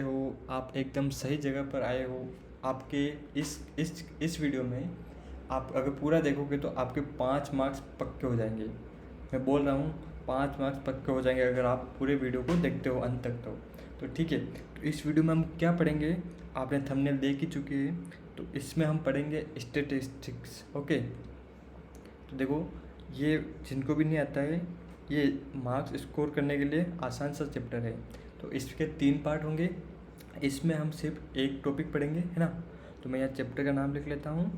हो, आप एकदम सही जगह पर आए हो। आपके इस वीडियो में आप अगर पूरा देखोगे तो आपके 5 मार्क्स पक्के हो जाएंगे। मैं बोल रहा हूँ 5 मार्क्स पक्के हो जाएंगे अगर आप पूरे वीडियो को देखते हो अंत तक। तो ठीक है, तो इस वीडियो में हम क्या पढ़ेंगे, आपने थंबनेल देख ही चुके हैं। तो इसमें हम पढ़ेंगे स्टैटिस्टिक्स। ओके, तो देखो, ये जिनको भी नहीं आता है, ये मार्क्स स्कोर करने के लिए आसान सा चैप्टर है। तो इसके 3 पार्ट होंगे। इसमें हम सिर्फ एक टॉपिक पढ़ेंगे, है ना। तो मैं यहाँ चैप्टर का नाम लिख लेता हूँ,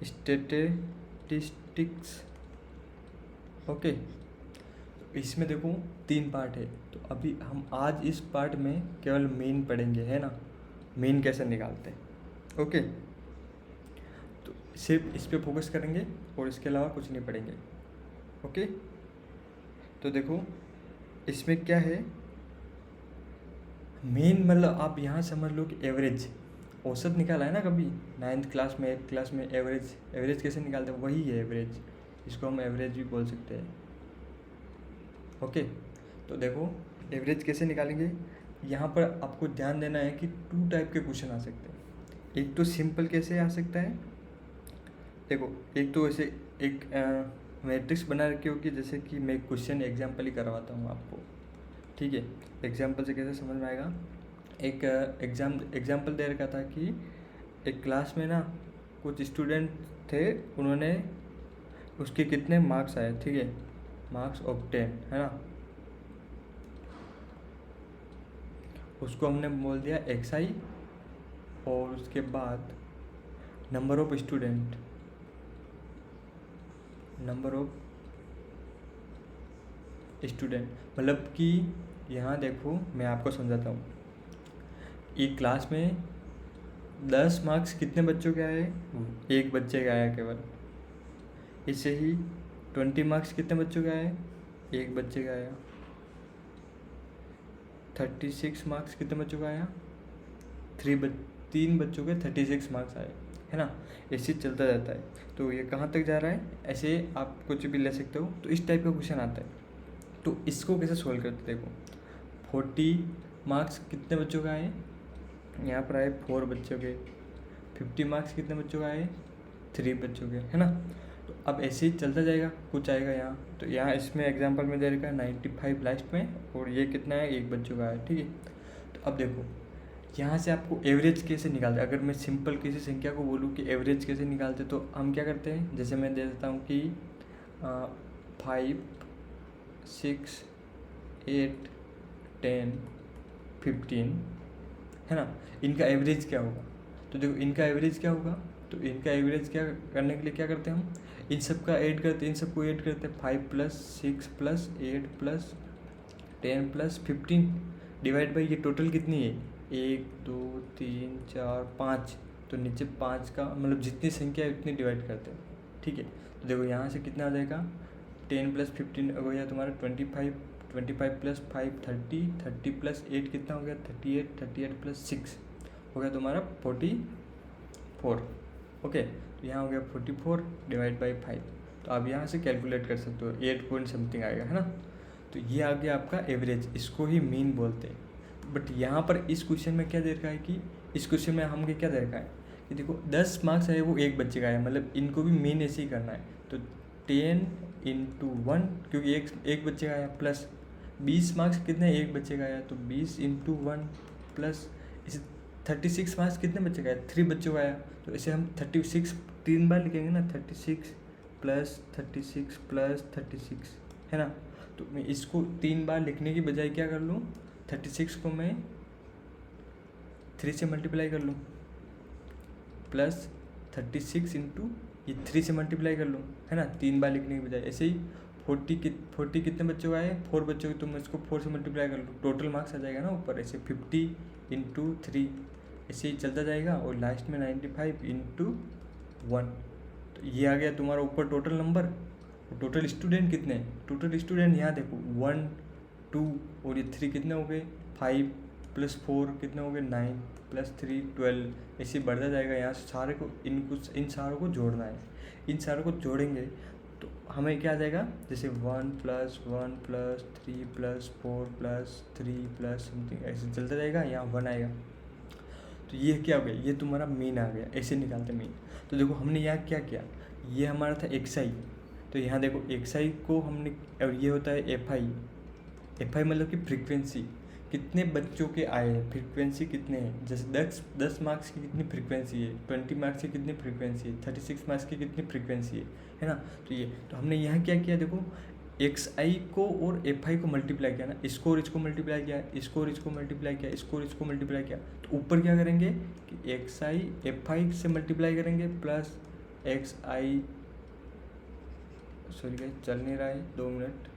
स्टैटिस्टिक्स। ओके, तो इसमें देखो 3 पार्ट है। तो अभी हम आज इस पार्ट में केवल मीन पढ़ेंगे, है ना। मीन कैसे निकालते हैं। ओके, तो सिर्फ इस पे फोकस करेंगे और इसके अलावा कुछ नहीं पढ़ेंगे। ओके, तो देखो इसमें क्या है, मेन मतलब आप यहाँ समझ लो कि एवरेज, औसत निकाला है ना कभी 9th क्लास में 8th क्लास में। एवरेज कैसे निकालते हैं, वही है एवरेज। इसको हम एवरेज भी बोल सकते हैं। ओके, तो देखो एवरेज कैसे निकालेंगे। यहाँ पर आपको ध्यान देना है कि 2 टाइप के क्वेश्चन आ सकते हैं। एक तो सिंपल कैसे आ सकता है, देखो एक तो ऐसे एक मैट्रिक्स बना रखी होगी, जैसे कि मैं क्वेश्चन एग्जाम्पल ही करवाता हूँ आपको। ठीक है, एग्जाम्पल से कैसे समझ में आएगा। एक एग्जाम्पल दे रखा था कि एक क्लास में ना कुछ स्टूडेंट थे, उन्होंने उसके कितने मार्क्स आए, ठीक है, मार्क्स ऑब्टेन, है ना। उसको हमने बोल दिया xi, और उसके बाद नंबर ऑफ स्टूडेंट, मतलब कि यहाँ देखो मैं आपको समझाता हूँ। एक क्लास में 10 मार्क्स कितने बच्चों के आए, एक बच्चे का आया केवल। इससे ही 20 मार्क्स कितने बच्चों के आए, एक बच्चे का आया। 36 मार्क्स कितने बच्चों का आया, 3 बच्चों के 36 मार्क्स आए, है ना। ऐसे चलता जाता है। तो ये कहाँ तक जा रहा है, ऐसे आप कुछ भी ले सकते हो। तो इस टाइप का क्वेश्चन आता है। तो इसको कैसे सोल्व करते, देखो 40 मार्क्स कितने बच्चों का आए, यहाँ पर आए 4 बच्चों के। 50 मार्क्स कितने बच्चों का आए, 3 बच्चों के, है ना। तो अब ऐसे ही चलता जाएगा, कुछ आएगा यहाँ। तो यहाँ इसमें एग्जांपल में दे रखा है 95 लास्ट में, और ये कितना है, एक बच्चों का है, ठीक है। तो अब देखो यहाँ से आपको एवरेज कैसे निकालते। अगर मैं सिंपल किसी संख्या को बोलूँ कि एवरेज कैसे निकालते, तो हम क्या करते हैं, जैसे मैं दे देता हूँ कि 5, 6, 8, 10, 15, है ना। इनका एवरेज क्या होगा। तो देखो इनका एवरेज क्या होगा, तो इनका एवरेज क्या करने के लिए क्या करते हैं हम, इन सब का ऐड करते हैं, इन सबको ऐड करते हैं। 5 + 6 + 8 + 10 + 15 डिवाइड बाई ये टोटल कितनी है, 1 2 3 4 5। तो नीचे 5 का मतलब जितनी संख्या है उतनी डिवाइड करते हैं, ठीक है। तो देखो यहाँ से कितना आ जाएगा, 10 + 15 हो गया तुम्हारा 25, 25 + 5 30, 30 + 8 कितना हो गया 38, 38 + 6 हो गया तुम्हारा 44। ओके, तो यहाँ हो गया 44 डिवाइड बाई 5। तो आप यहाँ से कैलकुलेट कर सकते हो, 8 पॉइंट समथिंग आएगा, है ना। तो ये आ गया आपका एवरेज, इसको ही मीन बोलते हैं। बट यहाँ पर इस क्वेश्चन में क्या दे रखा है कि इस क्वेश्चन में हमको क्या दे रखा है कि देखो 10 मार्क्स है वो एक बच्चे का है, मतलब इनको भी मीन ऐसे ही करना है। तो 10 × 1, क्योंकि एक बच्चे का आया, प्लस 20 मार्क्स कितने, एक बच्चे का आया, तो 20 × 1 प्लस इसे 36 मार्क्स कितने बच्चे का आया, 3 बच्चों का आया। तो इसे हम 36 3 बार लिखेंगे ना, 36 + 36 + 36, है ना। तो मैं इसको 3 बार लिखने की बजाय क्या कर लूँ, 36 को मैं 3 से मल्टीप्लाई कर लूँ, प्लस 36 × ये 3 से मल्टीप्लाई कर लूँ, है ना, 3 बार लिखने की बजाय। ऐसे ही 40 कितने बच्चों का है, 4 बच्चों के, तो मैं इसको 4 से मल्टीप्लाई कर लूँ, टोटल मार्क्स आ जाएगा ना ऊपर। ऐसे 50 × 3, ऐसे ही चलता जाएगा, और लास्ट में 95 × 1। तो ये आ गया तुम्हारा ऊपर टोटल नंबर। टोटल स्टूडेंट कितने, टोटल स्टूडेंट यहाँ देखो 1 2 और ये 3 कितने हो गए, 5 + 4 कितने हो गए, 9 + 3 12। ऐसे बढ़ता जाएगा। यहाँ सारे को इन सारों को जोड़ना है। इन सारों को जोड़ेंगे तो हमें क्या आ जाएगा, जैसे 1 + 1 + 3 + 4 + 3 + समथिंग ऐसे चलता जाएगा, यहाँ 1 आएगा। तो ये क्या हो गया, ये तुम्हारा मीन आ गया, ऐसे निकालते मीन। तो देखो हमने यहाँ क्या किया, ये हमारा था एक्स आई, तो यहाँ देखो एक्स आई को हमने, और ये होता है एफ आई। एफ आई मतलब कि फ्रीक्वेंसी, कितने बच्चों के आए हैं, फ्रीक्वेंसी कितने हैं। जैसे 10 मार्क्स की कितनी फ्रीक्वेंसी है, 20 मार्क्स की कितनी फ्रीक्वेंसी है, 36 मार्क्स की कितनी फ्रीक्वेंसी है ना। तो ये, तो हमने यहाँ क्या किया, देखो एक्स आई को और एफ आई को मल्टीप्लाई किया ना, इसको और इसको मल्टीप्लाई किया, इसको और इसको मल्टीप्लाई किया, इसको और इसको मल्टीप्लाई किया। तो ऊपर क्या करेंगे कि एक्स आई एफ आई से मल्टीप्लाई करेंगे प्लस एक्स आई, सॉरी गाइस चल नहीं रहा है, 2 मिनट।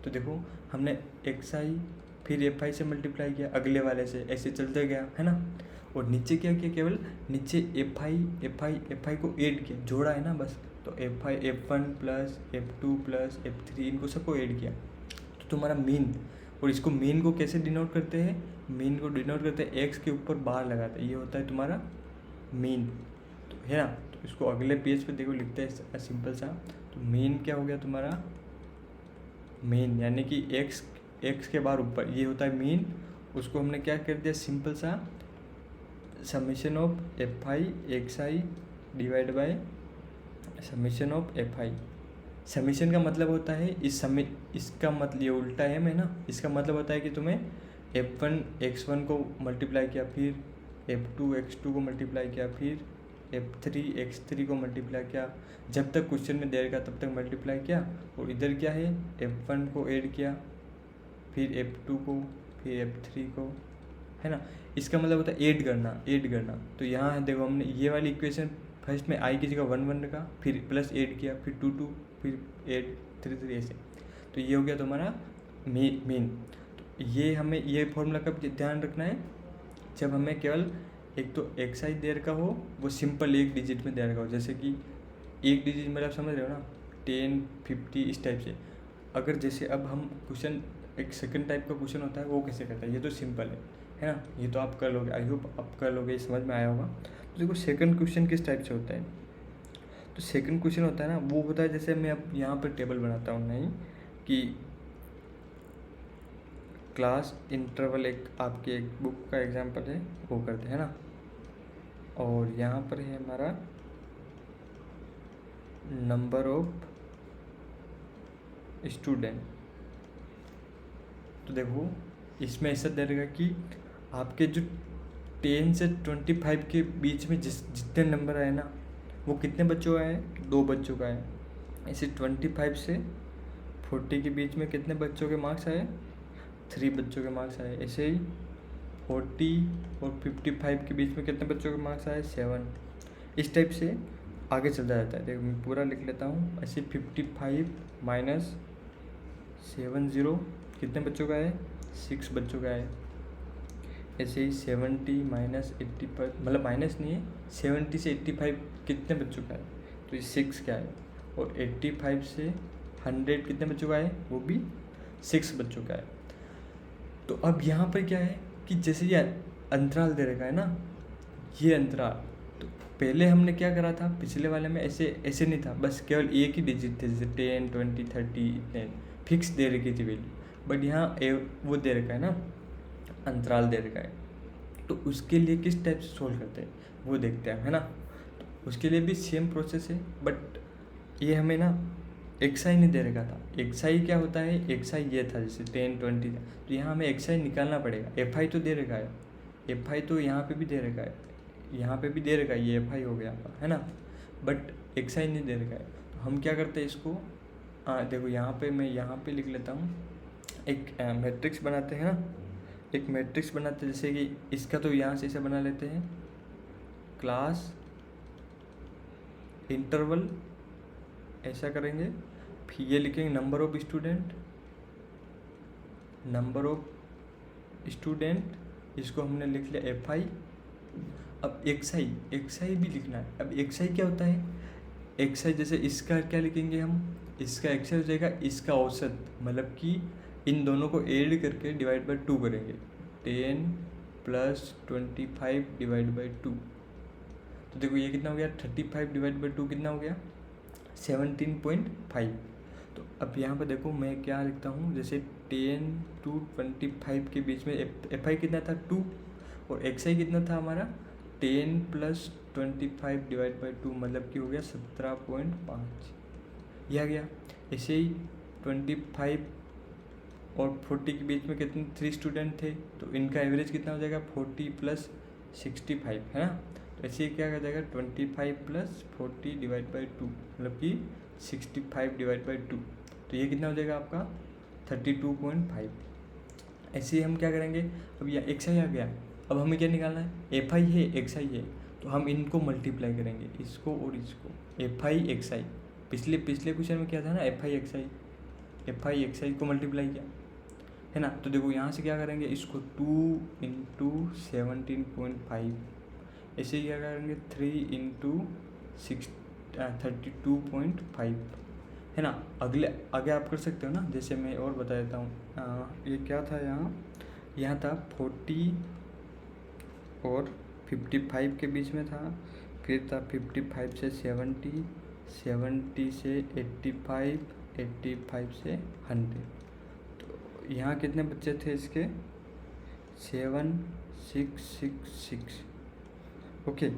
तो देखो हमने एक्स आई फिर एफ आई से मल्टीप्लाई किया अगले वाले से, ऐसे चलते गया है ना। और नीचे क्या किया, केवल नीचे एफ आई को ऐड किया, जोड़ा है ना बस। तो F1 + F2 + F3 इनको सबको ऐड किया, तो तुम्हारा मीन। और इसको मीन को कैसे डिनोट करते हैं, मीन को डिनोट करते हैं एक्स के ऊपर बार लगाते हैं, ये होता है तुम्हारा मीन, तो है ना। तो इसको अगले पेज पे देखो लिखते हैं सिंपल सा। तो मीन क्या हो गया तुम्हारा, मीन यानी कि एक्स के बार ऊपर, ये होता है मीन। उसको हमने क्या कर दिया, सिंपल सा summation of F I X I divide by summation of F I. Summation का मतलब होता है इसका मतलब ये उल्टा है मैं ना, इसका मतलब होता है कि तुम्हें F1 x1 को मल्टीप्लाई किया, फिर F2 x2 को मल्टीप्लाई किया, फिर F3 x3 को मल्टीप्लाई किया, जब तक क्वेश्चन में दे रखा तब तक मल्टीप्लाई किया। और इधर क्या है, F1 को ऐड किया, फिर F2 को, फिर F3 को, है ना। इसका मतलब होता है ऐड करना। तो यहाँ देखो हमने ये वाली इक्वेशन फर्स्ट में आई की जगह 1 1 रखा, फिर प्लस ऐड किया, फिर 2 2, फिर 8 3 3 ऐसे। तो ये हो गया तुम्हारा मीन। तो ये हमें ये फॉर्मूला कब ध्यान रखना है, जब हमें केवल एक तो एक्स आई दे रखा हो, वो सिंपल एक डिजिट में दे रखा हो। जैसे कि एक डिजिट मतलब समझ रहे हो ना, 10 50 इस टाइप से। अगर जैसे अब हम क्वेश्चन, एक सेकंड टाइप का क्वेश्चन होता है, वो कैसे करता है, ये तो सिंपल है ना, ये तो आप कर लोगे, आई होप आप कर लोगे, समझ में आया होगा। तो देखो सेकंड क्वेश्चन किस टाइप से होता है, तो सेकंड क्वेश्चन होता है ना, वो होता है जैसे मैं अब यहाँ पर टेबल बनाता हूँ, नहीं कि क्लास इंटरवल, एक आपके एक बुक का एग्जांपल है वो करते हैं ना। और यहाँ पर है हमारा नंबर ऑफ स्टूडेंट। तो देखो इसमें ऐसा दे रहेगा कि आपके जो 10 से 25 के बीच में जितने नंबर आए ना, वो कितने बच्चों का है, 2 बच्चों का है। ऐसे 25 से 40 के बीच में कितने बच्चों के मार्क्स आए, 3 बच्चों के मार्क्स आए। ऐसे ही 40 और 55 के बीच में कितने बच्चों के मार्क्स आए, 7। इस टाइप से आगे चलता जाता है। देखो मैं पूरा लिख लेता हूँ, ऐसे 55 माइनस 70 कितने बच्चों का है, 6 बच्चों का है। ऐसे ही 70 माइनस 85, मतलब माइनस नहीं है, 70 से 85 कितने बच्चों का है, तो ये 6 का है। और 85 से 100 कितने बच्चों का है, वो भी 6 बच्चों का है। तो अब यहाँ पर क्या है कि जैसे ये अंतराल दे रखा है ना, ये अंतराल, तो पहले हमने क्या करा था, पिछले वाले में ऐसे नहीं था, बस केवल एक ही डिजिट थे, जैसे 10 20 30 इतने फिक्स दे रखी थी वैल्यू। बट यहाँ वो दे रखा है ना, अंतराल दे रखा है। तो उसके लिए किस टाइप से सोल्व करते हैं वो देखते हैं, है ना। तो उसके लिए भी सेम प्रोसेस है, बट ये हमें ना एक्स आई नहीं दे रखा था। एक्स आई क्या होता है, एक्स आई ये था जैसे 10 20 था, तो यहाँ हमें एक्स आई निकालना पड़ेगा। एफ आई तो दे रखा है, एफ आई तो यहाँ पे भी दे रखा है, यहाँ पे भी दे रखा है, ये एफ आई हो गया आपका, है ना। बट एक्स आई नहीं दे रखा है, तो हम क्या करते हैं इसको, देखो यहाँ पे मैं यहाँ पे लिख लेता हूँ, एक मैट्रिक्स बनाते हैं ना, एक मैट्रिक्स बनाते हैं। जैसे कि इसका तो यहाँ से ऐसे बना लेते हैं, क्लास इंटरवल ऐसा करेंगे, फिर ये लिखेंगे नंबर ऑफ स्टूडेंट, इसको हमने लिख लिया एफ आई। अब एक्स आई भी लिखना है। अब एक्स आई क्या होता है, एक्स आई जैसे इसका क्या लिखेंगे हम, इसका एक्स आई हो जाएगा इसका औसत, मतलब कि इन दोनों को ऐड करके डिवाइड बाय 2 करेंगे, 10 प्लस 25 डिवाइड बाई 2। तो देखो ये कितना हो गया, 35 डिवाइड बाई 2 कितना हो गया, 17.5। तो अब यहाँ पर देखो मैं क्या लिखता हूँ, जैसे 10 to 25 के बीच में एफ आई कितना था 2, और एक्स आई कितना था हमारा 10 प्लस 25 डिवाइड बाई 2, मतलब कि हो गया 17.5। यह आ गया। ऐसे ही 25 और 40 के बीच में कितने 3 स्टूडेंट थे, तो इनका एवरेज कितना हो जाएगा 40 प्लस 65, है ना। तो ऐसे ही क्या हो जाएगा 25 प्लस 40 डिवाइड बाई 2, मतलब कि 65 डिवाइड बाई 2। तो ये कितना हो जाएगा आपका 32.5। ऐसे ही हम क्या करेंगे, अब यह एक्स आई आ गया, अब हमें क्या निकालना है, एफ आई है एक्स आई है, तो हम इनको मल्टीप्लाई करेंगे, इसको और इसको, एफ आई एक्स आई। पिछले क्वेश्चन में क्या था ना, एफ आई एक्स आई को मल्टीप्लाई किया, है ना। तो देखो यहाँ से क्या करेंगे, इसको 2 इंटू 17.5, ऐसे ही क्या करेंगे 3 इंटू 32.5, है ना। आगे आप कर सकते हो ना, जैसे मैं और बता देता हूँ। ये क्या था यहाँ था 40 और 55 के बीच में था, फिर था 55 से 70, 70 से 85, 85 से 100। तो यहाँ कितने बच्चे थे इसके 7666, ओके।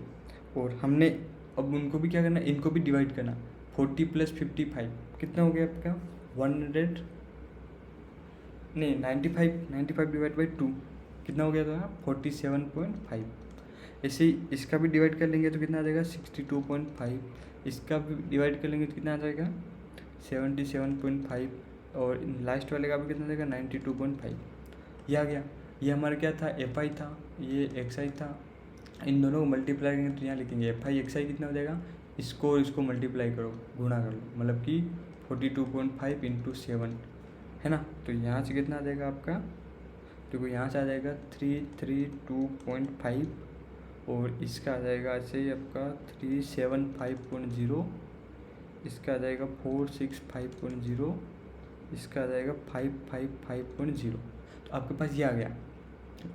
और हमने अब उनको भी क्या करना, इनको भी डिवाइड करना, 40 प्लस 55 कितना हो गया आपका 95 डिवाइड बाई 2 कितना हो गया था 47.5। ऐसे ही इसका भी डिवाइड कर लेंगे तो कितना आ जाएगा 62.5, इसका भी डिवाइड कर लेंगे तो कितना आ जाएगा 77.5, और लास्ट वाले का भी कितना आ जाएगा 92.5। ये आ गया। ये हमारा क्या था एफ आई था, ये एक्स आई था, इन दोनों को मल्टीप्लाई करेंगे तो यहाँ लिखेंगे एफ आई एक्स आई कितना हो जाएगा, इसको और इसको मल्टीप्लाई करो, गुणा कर लो, मतलब कि 42.5 इंटू 7, है ना। तो यहाँ से कितना आ जाएगा आपका, देखो यहाँ से आ जाएगा 332.5, और इसका आ जाएगा ऐसे ही आपका 375.0, इसका आ जाएगा 465.0, इसका आ जाएगा 555.0। तो आपके पास ये आ गया।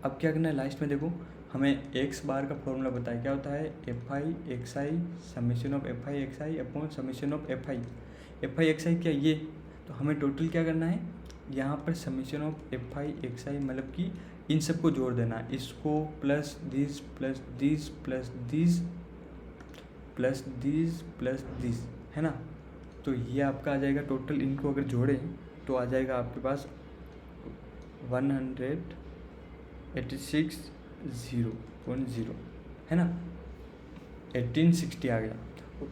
अब क्या करना है लास्ट में, देखो हमें एक्स बार का फॉर्मूला बताया, क्या होता है F I X I summation of F I X I upon summation of F I X I क्या ये। तो हमें टोटल क्या करना है, यहाँ पर summation of F I X I मतलब कि इन सबको जोड़ देना, इसको plus this plus this plus this plus this plus this, है ना। तो ये आपका आ जाएगा टोटल, इनको अगर जोड़ें तो आ जाएगा आपके पास 186.0, है ना, 1860 आ गया।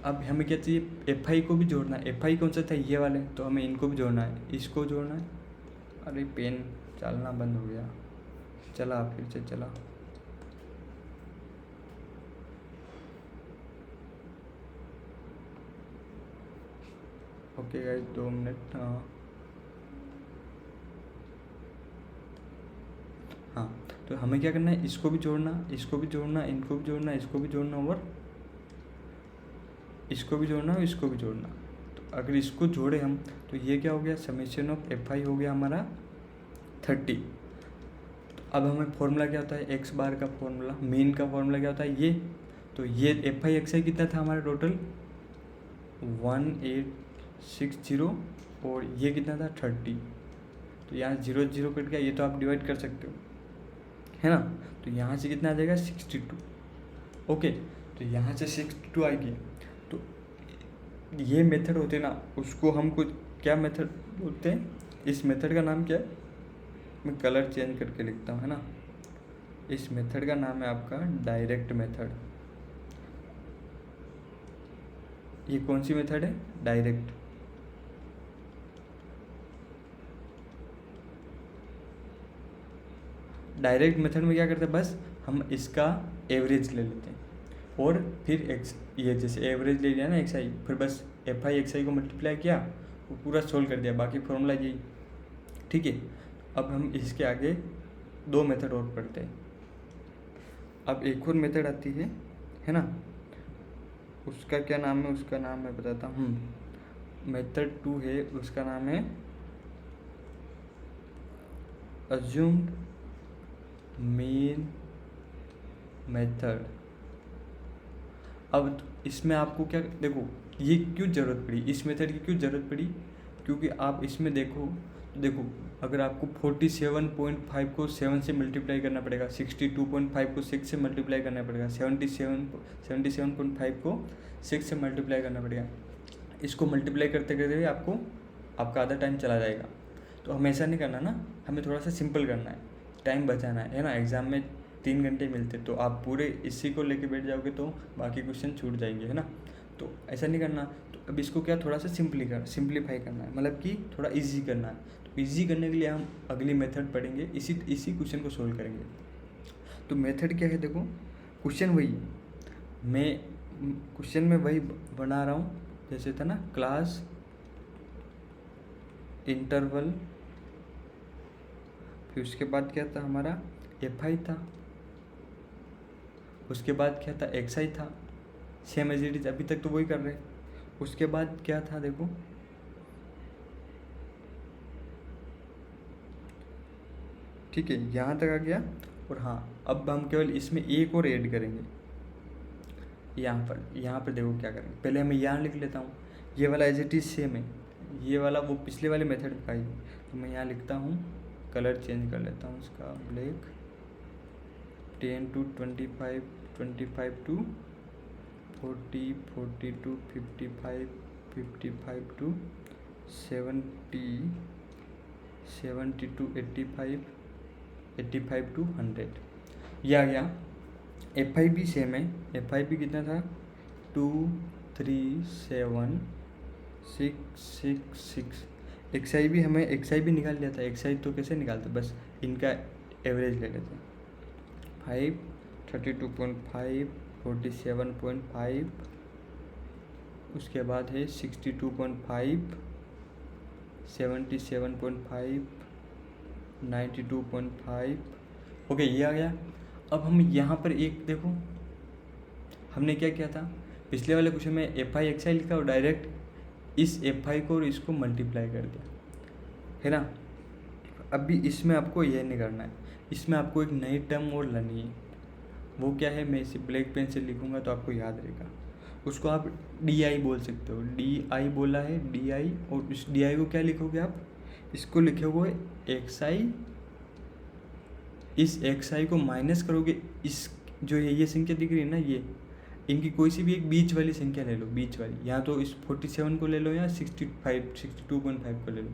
अब हमें क्या चाहिए, एफ आई को भी जोड़ना है। एफ आई कौन सा था, ये वाले, तो हमें इनको भी जोड़ना है, इसको जोड़ना है। अरे पेन चलना बंद हो गया, चला फिर से चला। Okay guys 2 minute. हाँ, तो हमें क्या करना है, इसको भी जोड़ना, इसको भी जोड़ना, इनको भी जोड़ना, इसको भी जोड़ना, और इसको भी जोड़ना और इसको भी जोड़ना। तो अगर इसको जोड़े हम तो ये क्या हो गया, समेशन ऑफ एफ आई हो गया हमारा 30। तो अब हमें फॉर्मूला क्या होता है, एक्स बार का फॉर्मूला, मीन का फॉर्मूला क्या होता है ये। तो ये एफ आई एक्स आई कितना था हमारा टोटल 1860, और ये कितना था 30। तो यहाँ 0 0 कट गया, ये तो आप डिवाइड कर सकते हो, है ना। तो यहाँ से कितना आ जाएगा 62, ओके। तो यहाँ से 62 आएगी। तो ये मेथड होते ना, उसको हम कुछ क्या मेथड बोलते हैं, इस मेथड का नाम क्या है, मैं कलर चेंज करके लिखता हूँ, है ना। इस मेथड का नाम है आपका डायरेक्ट मेथड। ये कौन सी मेथड है, डायरेक्ट। डायरेक्ट मेथड में क्या करते हैं, बस हम इसका एवरेज ले लेते हैं, और फिर एक्स, ये जैसे एवरेज ले लिया ना एक्स आई, फिर बस एफ आई एक्स आई को मल्टीप्लाई किया, वो पूरा सोल्व कर दिया, बाकी फॉर्मूला यही, ठीक है। अब हम इसके आगे 2 मेथड और पढ़ते हैं। अब एक और मेथड आती है ना, उसका क्या नाम है, उसका नाम मैं बताता हूँ। मेथड 2 है, उसका नाम है assumed mean मेथड। अब इसमें आपको क्या देखो, ये क्यों ज़रूरत पड़ी, इस मेथड की क्यों ज़रूरत पड़ी, क्योंकि आप इसमें देखो तो देखो अगर आपको 47.5 को 7 से मल्टीप्लाई करना पड़ेगा, 62.5 को 6 से मल्टीप्लाई करना पड़ेगा, 77.5 को 6 से मल्टीप्लाई करना पड़ेगा। इसको मल्टीप्लाई करते करते भी आपका आधा टाइम चला जाएगा। तो हमें ऐसा नहीं करना ना, हमें थोड़ा सा सिंपल करना है, टाइम बचाना है ना। एग्ज़ाम में 3 घंटे मिलते, तो आप पूरे इसी को लेके बैठ जाओगे तो बाकी क्वेश्चन छूट जाएंगे, है ना। तो ऐसा नहीं करना। तो अब इसको क्या थोड़ा सा सिंप्लीफाई करना है, मतलब कि थोड़ा इजी करना है। तो इजी करने के लिए हम अगली मेथड पढ़ेंगे, इसी क्वेश्चन को सोल्व करेंगे। तो मेथड क्या है, देखो क्वेश्चन वही है, मैं क्वेश्चन में वही बना रहा हूँ जैसे था ना, क्लास इंटरवल, फिर उसके बाद क्या था हमारा FI था, उसके बाद क्या था XI था, सेम एज इट इज, अभी तक तो वही कर रहे हैं। उसके बाद क्या था देखो, ठीक है, यहाँ तक आ गया। और हाँ, अब हम केवल इसमें एक और ऐड करेंगे, यहाँ पर देखो क्या करेंगे। पहले मैं यहाँ लिख लेता हूँ, ये वाला एज इट इज सेम है, ये वाला वो पिछले वाले मेथड का ही। तो मैं यहाँ लिखता हूँ, कलर चेंज कर लेता हूँ इसका, black, 10 to 25, 25 to 40, 40 to 55, 55 to 70, 70 to 85, 85 to 100। ये आ गया। FI भी सेम है, FI भी कितना था 2, 3, 7, 6, 6, 6। XI भी हमें XI भी निकाल लिया था। XI तो कैसे निकालते, बस इनका एवरेज ले लेते हैं, 5, 32.5, 47.5, उसके बाद है 62.5, 77.5, 92.5। ओके, ये आ गया। अब हम यहाँ पर एक देखो, हमने क्या किया था पिछले वाले क्वेश्चन में, FI XI लिखा और डायरेक्ट इस FI को और इसको मल्टीप्लाई कर दिया, है ना। अभी इसमें आपको यह नहीं करना है, इसमें आपको एक नई टर्म और लानी है। वो क्या है, मैं इसे ब्लैक पेन से लिखूंगा तो आपको याद रहेगा। उसको आप DI बोल सकते हो, DI बोला है, DI। और इस DI को क्या लिखोगे आप, इसको लिखोगे XI, इस XI को माइनस करोगे, इस जो ये संख्या दिख रही है ना, ये इनकी कोई सी भी एक बीच वाली संख्या ले लो, बीच वाली, या तो इस 47 को ले लो या 65, 62.5 को ले लो।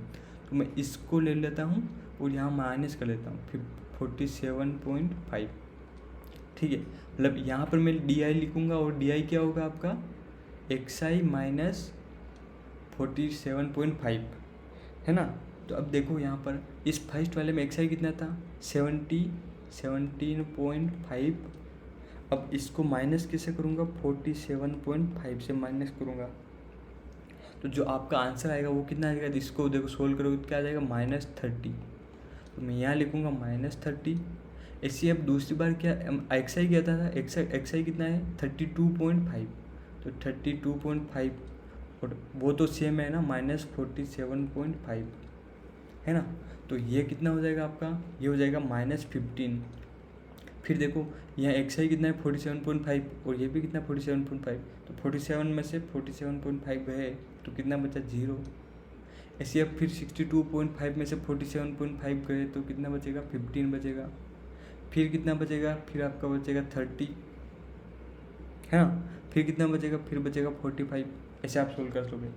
तो मैं इसको ले लेता हूँ और यहाँ माइनस कर लेता हूँ, फिर 47.5, ठीक है। मतलब यहाँ पर मैं DI लिखूँगा और DI क्या होगा आपका XI माइनस 47.5, है ना। तो अब देखो यहाँ पर इस फर्स्ट वाले में XI कितना था 17.5। अब इसको माइनस कैसे करूँगा, 47.5 से माइनस करूँगा, तो जो आपका आंसर आएगा वो कितना आएगा, इसको देखो सोल्व करोगे तो क्या आ जाएगा -30। तो मैं यहाँ लिखूँगा -30। ऐसे अब दूसरी बार क्या XI क्या था, XI कितना है 32.5, तो 32.5 और वो तो सेम है ना, -47.5, है ना। तो ये कितना हो जाएगा आपका, ये हो जाएगा -15। फिर देखो यहाँ XI कितना है 47.5 और ये भी कितना 47.5, तो 47 में से 47.5 गए तो कितना बचा 0। ऐसे अब फिर 62.5 में से 47.5 गए तो कितना बचेगा 15 बचेगा। फिर कितना बचेगा, फिर आपका बचेगा 30, है ना। फिर कितना बचेगा, फिर बचेगा 45। ऐसे आप सोल्व कर लोगे।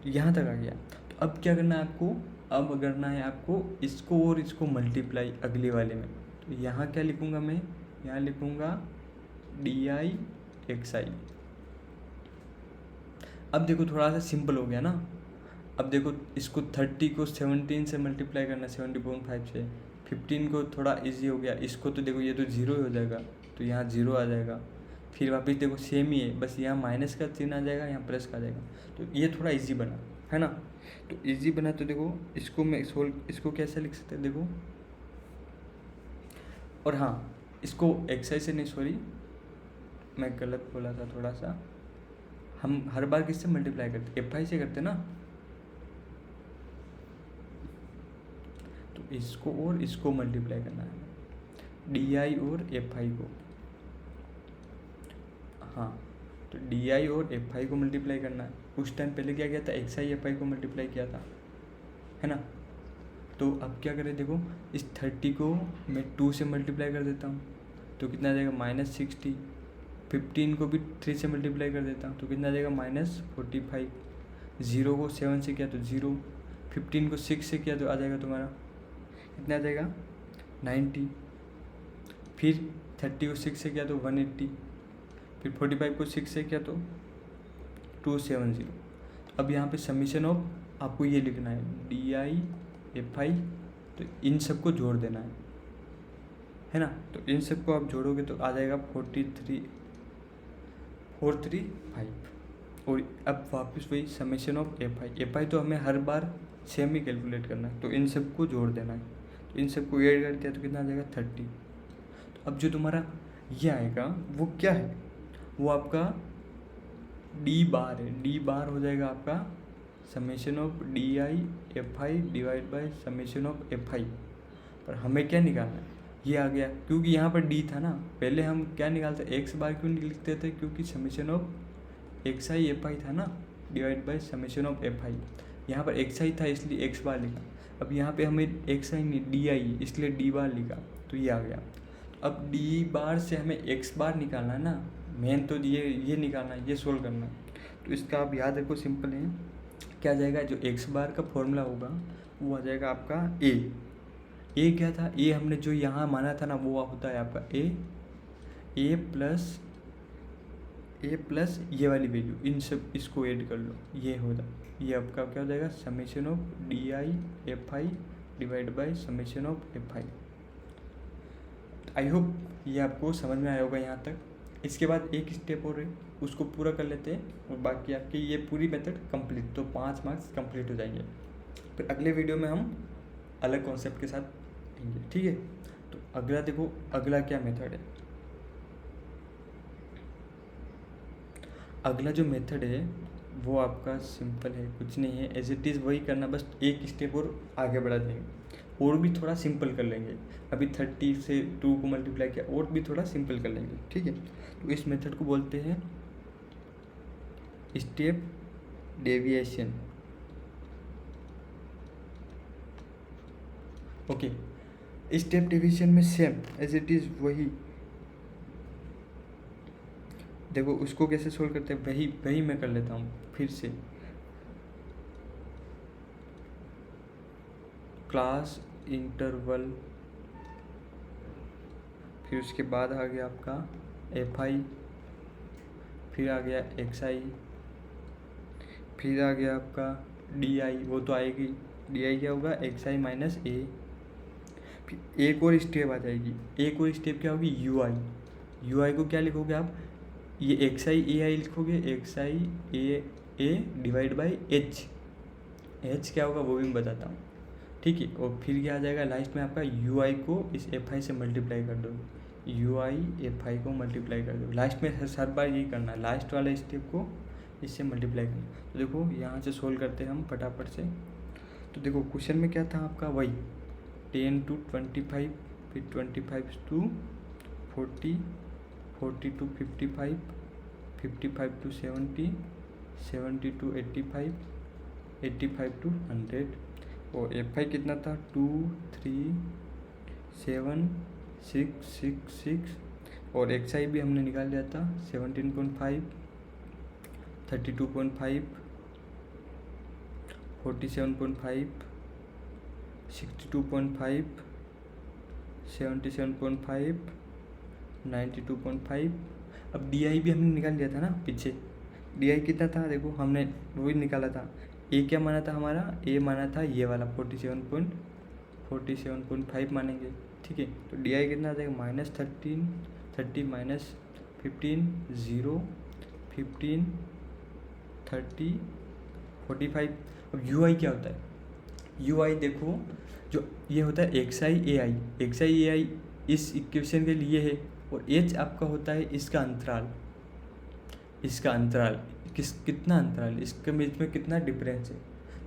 तो यहाँ तक आ गया। तो अब क्या करना है आपको, अब करना है आपको इसको और इसको मल्टीप्लाई अगले वाले में। तो यहाँ क्या लिखूँगा मैं, यहाँ लिखूँगा DI XI। अब देखो थोड़ा सा सिंपल हो गया ना। अब देखो इसको 30 को 17 से मल्टीप्लाई करना, 70.5 से, 15 को थोड़ा इजी हो गया। इसको तो देखो ये तो 0 ही हो जाएगा, तो यहाँ 0 आ जाएगा। फिर वापस देखो सेम ही है, बस यहाँ माइनस का चिन्ह आ जाएगा, यहाँ प्लस का आ जाएगा। तो ये थोड़ा इजी बना, है ना। तो इजी बना तो देखो इसको मैं इसको कैसे लिख सकते हैं देखो। और हाँ, इसको XI से नहीं, सॉरी मैं गलत बोला था थोड़ा सा। हम हर बार किससे मल्टीप्लाई करते, FI से करते ना। तो इसको और इसको मल्टीप्लाई करना है, डी आई और एफ आई को। हाँ, तो डी आई और एफ आई को मल्टीप्लाई करना है। उस टाइम पहले क्या किया था, एक्स आई एफ आई को मल्टीप्लाई किया था, है ना। तो अब क्या करें, देखो इस 30 को मैं 2 से मल्टीप्लाई कर देता हूँ, तो कितना आ जाएगा -60। 15 को भी 3 से मल्टीप्लाई कर देता हूँ, तो कितना आ जाएगा -45। 0 को 7 से किया तो 0, 15 को 6 से किया तो आ जाएगा तुम्हारा कितना आ जाएगा 90। फिर 30 को 6 से किया तो 180, फिर 45 को 6 से किया तो 270। अब यहाँ पे समीशन ऑफ आपको ये लिखना है डी आई एफ आई, तो इन सबको जोड़ देना है ना। तो इन सबको आप जोड़ोगे तो आ जाएगा 435। और अब वापस वही समीशन ऑफ एफ आई तो हमें हर बार सेम ही कैलकुलेट करना है, तो इन सबको जोड़ देना है। तो इन सबको ऐड कर दिया तो कितना आ जाएगा 30। तो अब जो तुम्हारा ये आएगा वो क्या है, वो आपका डी बार है। डी बार हो जाएगा आपका summation of D I F I divide by summation of F आई। पर हमें क्या निकालना है, ये आ गया, क्योंकि यहाँ पर डी था ना, पहले हम क्या निकालते एक्स बार क्यों लिखते थे, क्योंकि summation of x I F I था ना, divide by summation of F आई। यहाँ पर एक्स आई था इसलिए एक्स बार लिखा। अब यहाँ पे हमें एक्स आई नहीं डी आई, इसलिए डी बार लिखा, तो ये आ गया। अब डी बार से हमें एक्स बार निकालना है ना, मेन तो ये निकालना है, ये सोल्व करना है। तो इसका आप याद रखो, सिंपल है, क्या जाएगा, जो एक्स बार का फॉर्मूला होगा वो आ जाएगा आपका ए क्या था, ए हमने जो यहाँ माना था ना, वो होता है आपका ए प्लस ये वाली वैल्यू, इन सब इसको ऐड कर लो, ये होगा, ये आपका क्या हो जाएगा summation of D I F I divide by summation of F I. I hope ये आपको समझ में आया होगा यहाँ तक। इसके बाद एक स्टेप और है, उसको पूरा कर लेते हैं और बाकी आपकी ये पूरी मेथड कंप्लीट, तो 5 मार्क्स कंप्लीट हो जाएंगे। फिर अगले वीडियो में हम अलग कॉन्सेप्ट के साथ आएंगे, ठीक है। तो अगला देखो, अगला क्या मेथड है, अगला जो मेथड है वो आपका सिंपल है, कुछ नहीं है, एज इट इज़ वही करना, बस एक स्टेप और आगे बढ़ा देंगे, और भी थोड़ा सिंपल कर लेंगे। अभी 30 से 2 को मल्टीप्लाई किया, और भी थोड़ा सिंपल कर लेंगे, ठीक है। तो इस मेथड को बोलते हैं step deviation. Okay, step deviation में सेम एज इट इज़ वही, देखो उसको कैसे सोल्व करते हैं वही मैं कर लेता हूँ फिर से। क्लास इंटरवल, फिर उसके बाद आ गया आपका एफ आई, फिर आ गया एक्स आई, फिर आ गया आपका डी आई, वो तो आएगी, डी आई क्या होगा एक्स आई माइनस ए। फिर एक और स्टेप आ जाएगी, एक और स्टेप क्या होगी यू आई। यू आई को क्या लिखोगे आप, ये एक्स आई ए आई लिखोगे, x I A divide by H क्या होगा वो भी मैं बताता हूँ, ठीक है। और फिर क्या आ जाएगा लास्ट में आपका यू आई को इस एफ आई से मल्टीप्लाई कर दो, यू आई एफ आई को मल्टीप्लाई कर दो, लास्ट में हर बार यही करना है, लास्ट वाले स्टेप को इससे मल्टीप्लाई करना। तो देखो यहाँ से सोल्व करते हैं हम फटाफट से। तो देखो क्वेश्चन में क्या था आपका, वही 10 to 25, फिर 25 to 40, 40 to 55, 55 to 70, 70 to 85, 85 to 100। और एफ आई कितना था 2 3 7 6 6 6, और एक्स आई भी हमने निकाल लिया था 17.5, 32.5, 47.5, 62.5, 77.5, 92.5। अब डी आई भी हमने निकाल लिया था ना पीछे, डी आई कितना था देखो, हमने वही निकाला था। ए क्या माना था हमारा, ए माना था ये वाला 47.5 मानेंगे, ठीक है। तो डी आई कितना आ जाएगा -13, 30 माइनस 15, 0, 15, 30, 45। अब यू आई क्या होता है, यू आई देखो जो ये होता है एक्स आई ए आई, एक्स आई ए आई इस इक्वेशन के लिए है, और एच आपका होता है इसका अंतराल, कितना अंतराल, इसके बीच में कितना डिफरेंस है।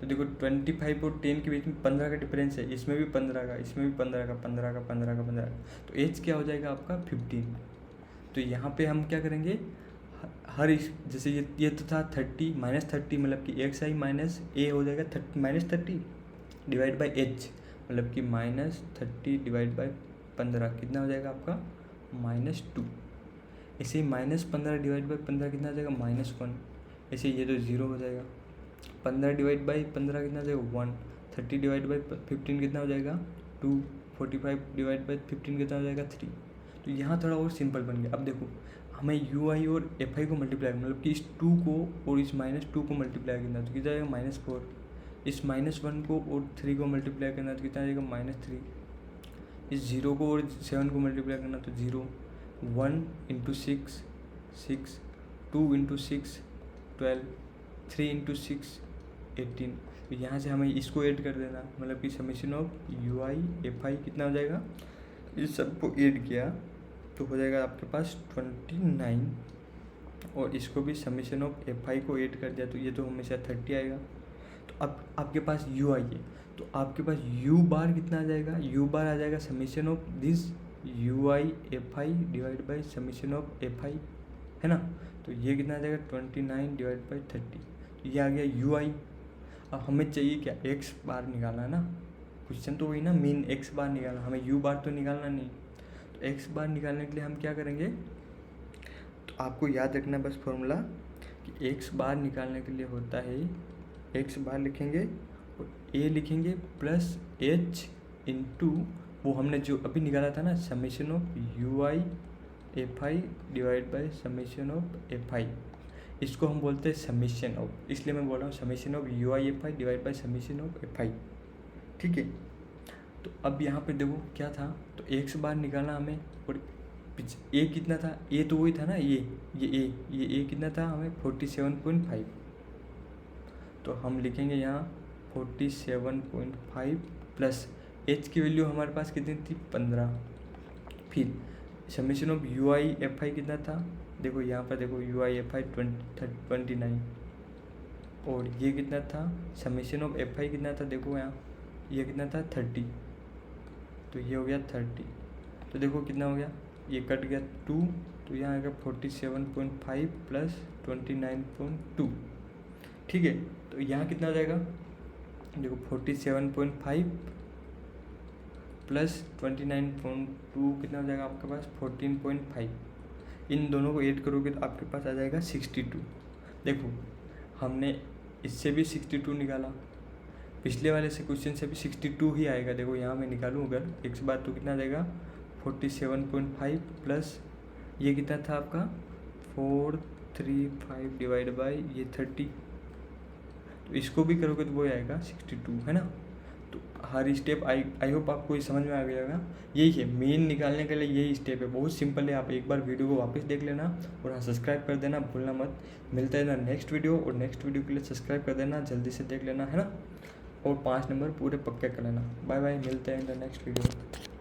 तो देखो 25 और 10 के बीच में 15 का डिफरेंस है, इसमें भी 15 का, इसमें भी 15 का, 15 का, 15 का, 15 का, तो एज क्या हो जाएगा आपका 15। तो यहाँ पे हम क्या करेंगे, हर इस जैसे ये तो था 30 -30 मतलब कि एक्स आई माइनस ए हो जाएगा -30 डिवाइड बाई एच मतलब कि -30 डिवाइड बाई 15 कितना हो जाएगा आपका -2। ऐसे ही -15 डिवाइड बाई 15 कितना हो जाएगा -1। ऐसे ये तो 0 हो जाएगा। 15 डिवाइड बाई 15 कितना हो जाएगा 1। 30 डिवाइड बाई 15 कितना हो जाएगा 2। 45 डिवाइड बाई 15 कितना हो जाएगा 3। तो यहाँ थोड़ा और सिंपल बन गया। अब देखो हमें यू आई और एफ आई को मल्टीप्लाई मतलब कि इस 2 को और इस -2 को मल्टीप्लाई करना तो कितना जाएगा -4। इस -1 को और 3 को मल्टीप्लाई करना तो कितना जाएगा -3। इस 0 को और 7 को मल्टीप्लाई करना तो 0। 1 × 6 6, 2 × 6 12, 3 × 6 18। तो यहाँ से हमें इसको ऐड कर देना मतलब कि summation of you I F I कितना हो जाएगा, इस सबको ऐड किया तो हो जाएगा आपके पास 29 और इसको भी समीशन ऑफ एफ आई को ऐड कर दिया तो ये तो हमेशा 30 आएगा। तो अब आपके पास यू आई है तो आपके पास यू बार कितना आ जाएगा, यू बार आ जाएगा summation of this you I F I divide by summation of F आई, है ना। तो ये कितना आ जाएगा 29 डिवाइड बाई 30। तो ये आ गया यू आई। अब हमें चाहिए क्या, एक्स बार निकालना है ना, क्वेश्चन तो वही ना, मीन एक्स बार निकालना, हमें यू बार तो निकालना नहीं। तो एक्स बार निकालने के लिए हम क्या करेंगे, तो आपको याद रखना बस फॉर्मूला कि एक्स बार निकालने के लिए होता है एक्स बार लिखेंगे और ए लिखेंगे प्लस एच इंटू वो हमने जो अभी निकाला था ना summation of you I F I divide by summation of F आई, इसको हम बोलते हैं समीशन ऑफ, इसलिए मैं बोल रहा हूँ summation of you I F I divide by summation of F आई, ठीक है। तो अब यहाँ पे देखो क्या था, तो एक्स बार निकालना हमें और ए कितना था, ए तो वही था ना, ये ए कितना था हमें 47.5। तो हम लिखेंगे यहाँ 47.5 प्लस एच की वैल्यू हमारे पास कितनी थी 15। फिर summation of you I F I कितना था, देखो यहाँ पर देखो यू आई एफ आई 29 और ये कितना था समीशन ऑफ एफ आई कितना था, देखो यहाँ ये कितना था 30। तो ये हो गया 30। तो देखो कितना हो गया, ये कट गया 2 तो यहाँ आएगा 47.5 प्लस 29.2, ठीक है। तो यहाँ कितना हो जाएगा, देखो 47.5 प्लस 29.2 कितना हो जाएगा आपके पास 14.5। इन दोनों को ऐड करोगे तो आपके पास आ जाएगा 62। देखो हमने इससे भी 62 निकाला, पिछले वाले से क्वेश्चन से भी 62 ही आएगा। देखो यहाँ मैं निकालूँ अगर एक्स बार तो कितना आ जाएगा 47.5 प्लस ये कितना था आपका 435 डिवाइड बाई ये 30। तो इसको भी करोगे तो वो आएगा 62, है ना। तो हर स्टेप आई होप आपको ये समझ में आ गया होगा। यही है मेन निकालने के लिए, यही स्टेप है, बहुत सिंपल है। आप एक बार वीडियो को वापस देख लेना और हाँ सब्सक्राइब कर देना भूलना मत। मिलता है ना नेक्स्ट वीडियो, और नेक्स्ट वीडियो के लिए सब्सक्राइब कर देना, जल्दी से देख लेना, है ना। और 5 नंबर पूरे पक्के कर लेना। बाय बाय, मिलते हैं इन द नेक्स्ट वीडियो।